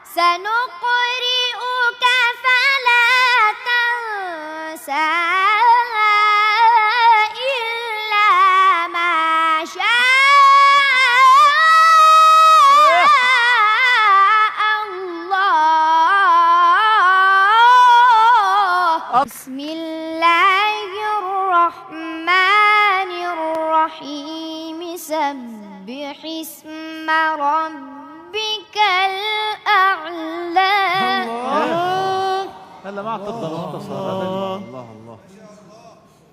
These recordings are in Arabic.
سنقرئك فلا تنسى إلا ما شاء الله. بسم الله الرحمن الرحيم. سبح اسم ربك الأعلى. هلا ما اعتقد الله الله.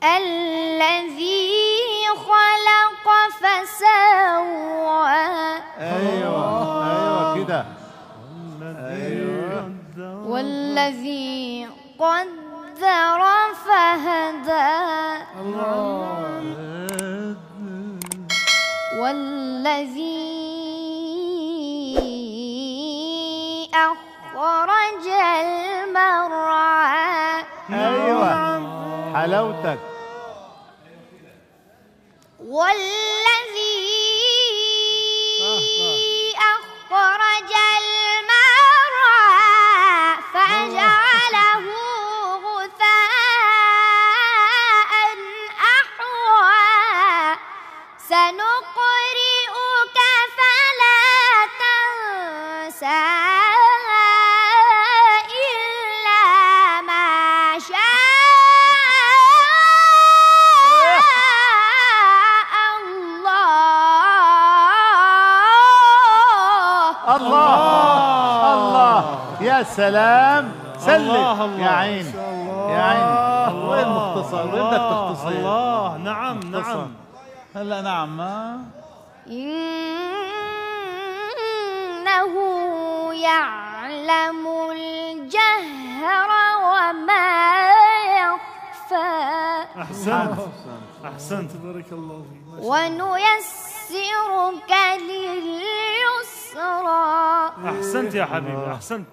الذي خلق فسوى. ايوه كده. ايوه. والذي قدر فهدى. والذي أخرج المرعى. ايوه حلاوتك. والذي أخرج المرعى فجعله غثاء أحوى. سنقرئك فلا تنسى إلا ما شاء الله. الله يا سلام. سلم يا عيني يا عيني. وين مختصر؟ وين بدك تختصر؟ الله. نعم. هلا نعم. إنه يعلم الجهر وما يخفى. أحسنت بارك الله فيك. ونيسرك لليسرى. أحسنت يا حبيبي، أحسنت.